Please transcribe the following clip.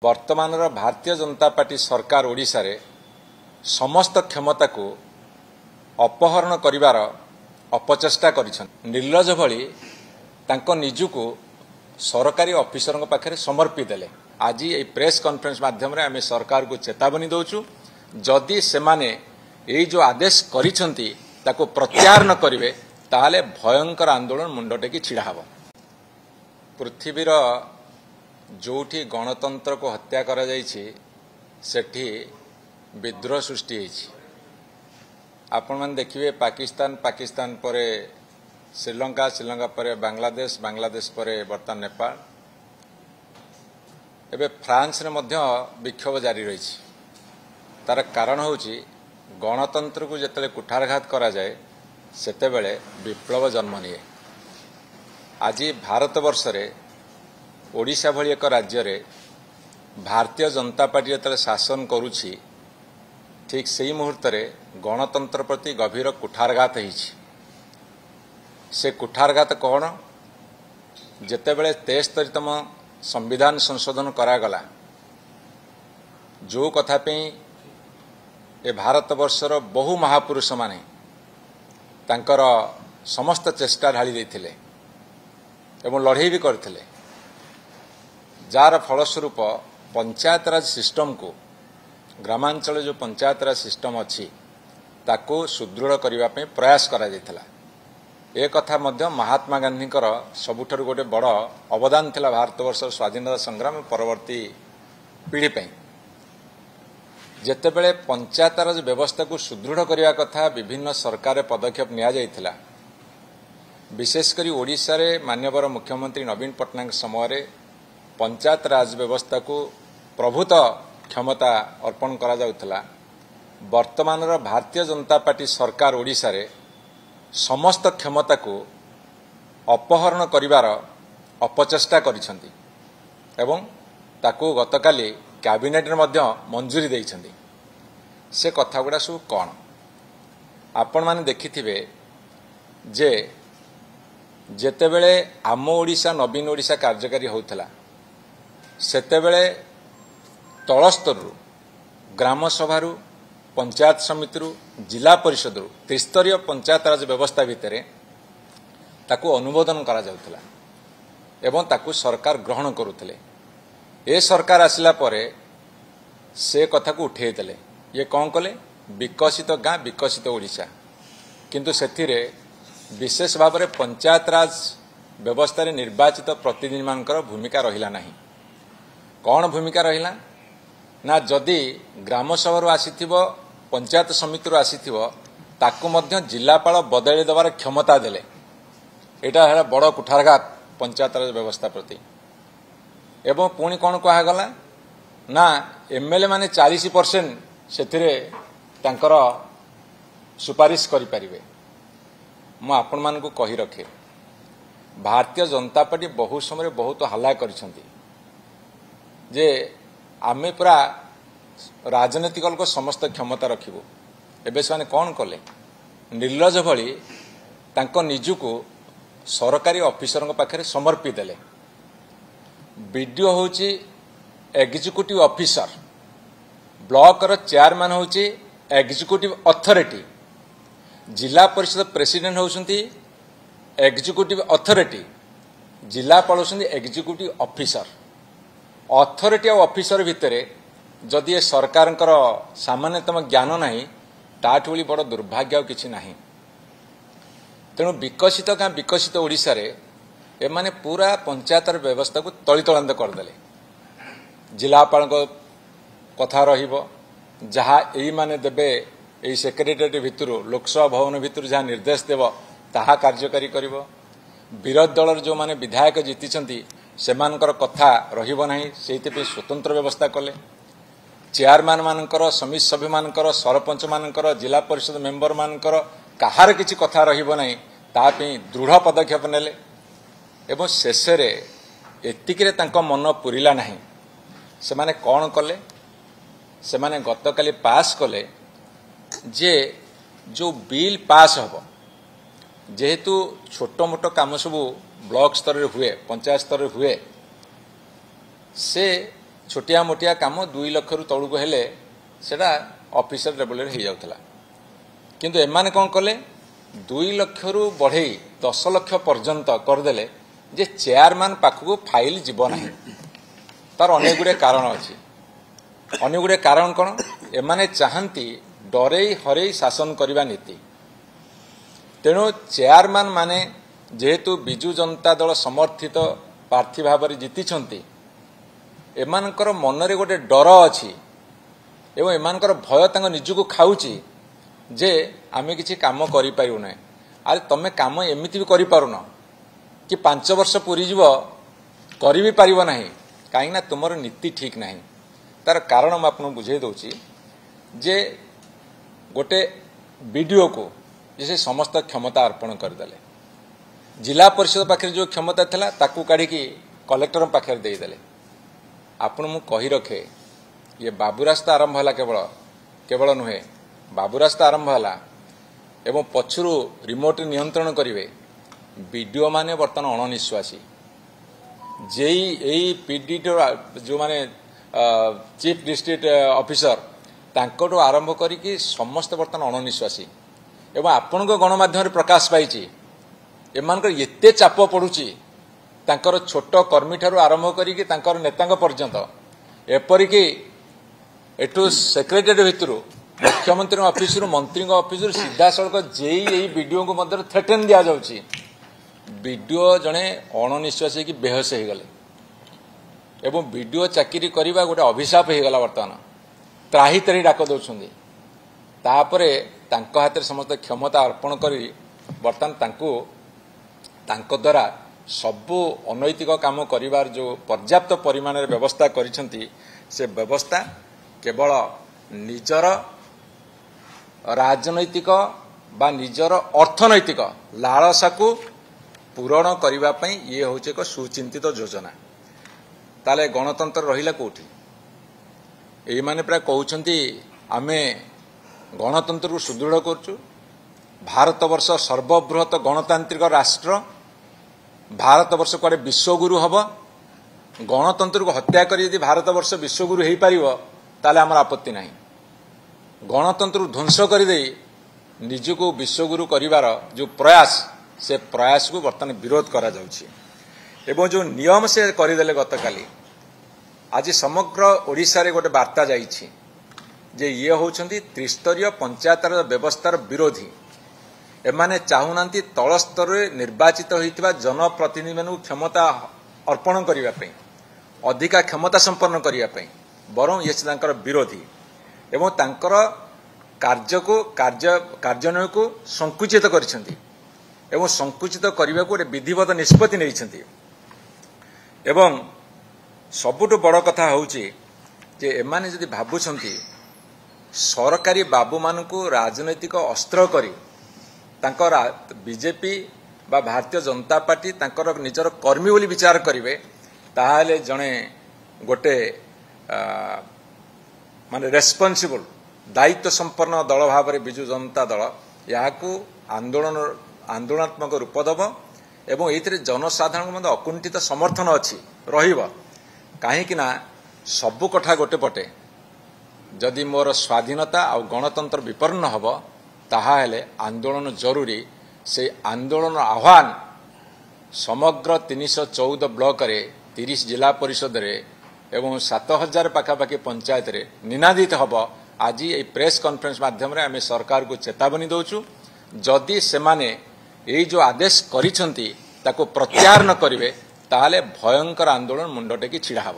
वर्तमान भारतीय जनता पार्टी सरकार ओडिशा रे समस्त क्षमता को अपहरण करिवार अपचेष्टा करिछन। निर्लज भली तांको निजुको सरकारी ऑफिसर पाखे समर्पित देले। आज ये प्रेस कॉन्फ्रेंस माध्यम रे आमे सरकार को चेतावनी दउछु, जदि सेमाने ये जो आदेश करिछंती ताको प्रत्याहार न करिवे ताले भयंकर आंदोलन मुंडटेकी छिड़ा हबो। पृथ्वीर जोठी गणतंत्र को हत्या करा जायछि सेठी विद्रोह सृष्टि होइछि। आपण मन देखिए पाकिस्तान पर श्रीलंका, श्रीलंका पर बांग्लादेश, बांग्लादेश पर वर्तमान नेपाल, एबे फ्रांस रे मध्य विक्षोभ जारी रही। तार कारण होछि गणतंत्र को जेतले कुठारघात करा जाए सेतेबेले विप्लव जन्म निए। आज भारत वर्ष रे ओडिशा भली एक राज्य रे भारतीय जनता पार्टी जेतले शासन करुछि ठीक सही मुहूर्त रे गणतंत्र प्रति गभीर कुठारघात होइछि। से कुठारघात कौन? जेतेबेले 73तम संविधान संशोधन करागला, जो कथा पे ए भारत वर्षर बहु महापुरुष माने तांकर समस्त चेष्टा ढाली देथिले एवं लड़ाई भी करथिले, जार फलस्वरूप पंचायत राज सिस्टम को ग्रामांचल जो पंचायत राज सिस्टम अच्छी ताको सुदृढ़ करने पे प्रयास करा जायथिला। ए कथा मध्य महात्मा गांधी सबुठारु गोटे बड़ अवदान थिला भारतवर्ष स्वाधीनता संग्राम परवर्ती पीढ़ी पे। जेतेबेले पंचायत राज व्यवस्था को सुदृढ़ करने कथा विभिन्न सरकार पदक्षेप निया जायथिला, विशेषकर ओडिशा रे माननीय मुख्यमंत्री नवीन पट्टनायक समय पंचायत राज व्यवस्था को प्रभुत क्षमता अर्पण करा जाउथला। वर्तमान भारतीय जनता पार्टी सरकार ओडिशा रे समस्त क्षमता को अपहरण करिवार अपचेष्टा करिसंती एवं ताको गतकाली कैबिनेट रे मध्य मंजूरी देइछंती। से कथा गुडा सब कोन आपण माने देखिथिबे जे जेतेबेले आम ओडिशा नवीन ओडिशा कार्यकारी होउथला सेतेबेले तलस्तर ग्राम सभा पंचायत समिति जिला परिषद त्रिस्तरीय पंचायत राज व्यवस्था भितर ताकू अनुमोदन करा जाउथला एवं ताकू सरकार ग्रहण करुथले। ए सरकार आसिला परे से कथा को उठे देले। ये कौन कले? विकसित गाँ विकसित ओडिशा, किंतु सेथिरे विशेष भाव में पंचायत राज व्यवस्था रे निर्वाचित प्रतिनिधि मानकर भूमिका रहिला नाही। कौन भूमिका रहिला ना, जदि ग्राम सभा आसीथिबो पंचायत समिति आसीथिबो ताकू मध्य जिलापाल बदली देवार क्षमता देले। एटा है बड़ कुठारघात पंचायत राज व्यवस्था प्रति। एवं पुणी कौन कहगला ना, एमएलए माने 40% सेथिरे तांकर सुपारिश करि परिबे। मु आपण मान को कही रखे, भारतीय जनता पार्टी बहु समय बहुत हल्ला करिसंती जे आमे पूरा राजनीतिक को समस्त क्षमता रखिबो। एबे से कौन कले? निर्लज भली तांको निजुको सरकारी ऑफिसर पाखे समर्पित देले। बीडीओ होची एग्जीक्यूटिव ऑफिसर, ब्लॉक रो चेयरमैन होची executive authority, Zila Parishad president होउसंती एग्जीक्यूटिव अथॉरिटी, जिलापाल होउसंती एग्जीक्यूटिव ऑफिसर। अथॉरिटी और ऑफिसर भितरे जदि ये सरकार सामान्यतम ज्ञान नहीं ताठू बड़ी बड़ दुर्भाग्य किसी ना। तेणु विकसित गाँ विकसित ओडिशा रे एमाने पूरा पंचायत व्यवस्था को तलितलांत करदेले। जिलापाल कथा रहिबो, जहाँ यही माने देबे यही सेक्रेटेरिएट भितर लोकसभा भवन भितर जहाँ निर्देश देव ताहा कार्यकारी करिवो। विरोधी दल जो माने विधायक जीतिचंती सेमानकर कथा रहिबो नाही, सेहिते पे स्वतंत्र व्यवस्था कले। चेयरमैन मानकर, समिति सभ्य मानकर, सरपंच मानकर, जिला परिषद मेंबर मानकर कहार किछि कथा रहिबो नाही, ता पे दृढ़ पदक्षेप नेले। एवं शेष रे एतिकिरे तांको मन पुरिला नाही। सेमाने कौन कले? सेमाने गतकाली पास कले जे जो बिल पास हबो, जेहेतु छोट मोट काम सब ब्लॉक स्तर रे हुए, पंचायत स्तर रे हुए, से छोटिया मोटिया काम 2 लाख रु तौक हेले सेटा ऑफिसर लेवल रे हो जाउथला किंतु एमाने कोन कले 2 लाख रु बढ़े 10 लाख पर्यंत करदेले जे चेयरमैन पाखु फाइल जीव ना तार अनेक गुड़े कारण अच्छी अनेक गुड़े कारण कौन एमाने चाहती डरे हरे शासन करने नीति तेणु चेयरमैन माने जेहेतु बिजु जनता दल समर्थित प्रार्थी भाव में जीति एमानकर मनरे गोटे डर अच्छी एवं एमानकर भय तांको निजको खाऊची जे आमे किछि काम करि पारु नै अरे तमे काम एमिति भी करि पारुन कि 5 वर्ष पूरी जीव करि भी पारिबो नाही काहे ना तुमर नीति ठीक नाही तार कारण हम आपन बुझे दोची जे गोटे वीडियो को जैसे समस्त क्षमता अर्पण कर देले जिला परिषद पाखे जो क्षमता थिला ताकू काढी की कलेक्टर पाखे दे देले आपन मु कहि रखे ये बाबू रास्ता आरंभ होला केवल नुहे बाबू रास्ता आरंभ होला एवं पछरु रिमोट नियंत्रण करिवे वीडियो माने वर्तमान अणनिश्वासी जेई एई पीडी जो माने चीफ डिस्ट्रिक्ट ऑफिसर तांकोटो आरंभ करिकी समस्त वर्तमान अणनिश्वासी एवं आपण गणमाध्यम प्रकाश पाई एमानकर एते चाप पड़ुची तांकर छोट कर्मी ठारू आरंभ करिकी तांकर नेतांग पर्यंत एपरिकी एठू सेक्रेटेरिएट भितर मुख्यमंत्री ऑफिस मंत्री ऑफिस सीधा सड़क जेई वीडियो को मध्य थ्रेटन दिया जाउची वीडियो जड़े अणनिश्वासी की बेहोश हो गले एवं वीडियो चाकरी करवा गोटे अभिशाप हो गला वर्तमान त्राही त्राही डाक दौरान तापरे तांको हाथ समस्त क्षमता अर्पण करी वर्तमान तांको द्वारा सबु अनैतिक काम करिवार जो पर्याप्त परिमाण व्यवस्था करिसेंती से व्यवस्था केवल निजर राजनैतिक बा निजर अर्थनैतिक लालसा को पूरण करबा पई ये होचे एक सुचिंतित योजना ताले गणतंत्र रहिला कोठी एई माने प्राय कहउछंती आमे गणतंत्र को सुदृढ़ करछु भारतवर्ष सर्वबृहत गणतांत्रिक राष्ट्र भारतवर्ष कुआडे विश्वगुरु हब गणतंत्र को हत्या करी यदि भारतवर्ष विश्वगुरु हो पार ताले आमर आपत्ति नहीं गणतंत्र को ध्वंस कर निजको विश्वगुरु करिवार जो प्रयास से प्रयास को वर्तमान विरोध करा जाउछि एवं जो नियम से करदेले गतकाली आज समग्र ओडिशा रे गोटे वार्ता जाइछि जे ये होउछंती त्रिस्तरीय पंचायतर व्यवस्थार विरोधी एमाने चाहुनांती तल स्तर निर्वाचित होइतिबा जनप्रतिनिधि मानू क्षमता अर्पण करिवा पई अधिका क्षमता संपन्न करिवा पई बरं ये तांकर विरोधी एवं तांकर कार्यान्वयन को संकुचित करिसेंती एवं संकुचित करने को गोटे विधिवत निष्पत्ति नहीं एवं सबुठु बड़ कथा होउची जे एमाने जदि भाबुछंती सरकारी बाबू मानकु राजनैतिक अस्त्र करी तांकर बीजेपी बा भारतीय जनता पार्टी तांकर निजर कर्मी बोली विचार करिवे ताहाले जणे गोटे माने रेस्पॉन्सिबल दायित्व संपन्न दल भाव में बिजु जनता दल याकू आंदोलनात्मक रूप दब एवं ये जनसाधारण मध्य अकुंठित समर्थन अच्छी रहीकिना सबु कथा गोटे पटे जदि मोर स्वाधीनता आ गणतंत्र विपन्न हम ताहाले आंदोलन जरूरी से आंदोलन आह्वान समग्र 314 ब्लॉक रे 30 जिला परिषद रे एवं 7000 पाखापाखि पंचायत रे निनादित हब आज ये प्रेस कॉन्फ्रेंस माध्यम रे आमे सरकार को चेतावनी दौचु जदि सेमाने ये जो आदेश करिसंती ताको प्रत्याहार न करिवे ताहाले भयंकर आंदोलन मुंड टेकी छिड़ा हब।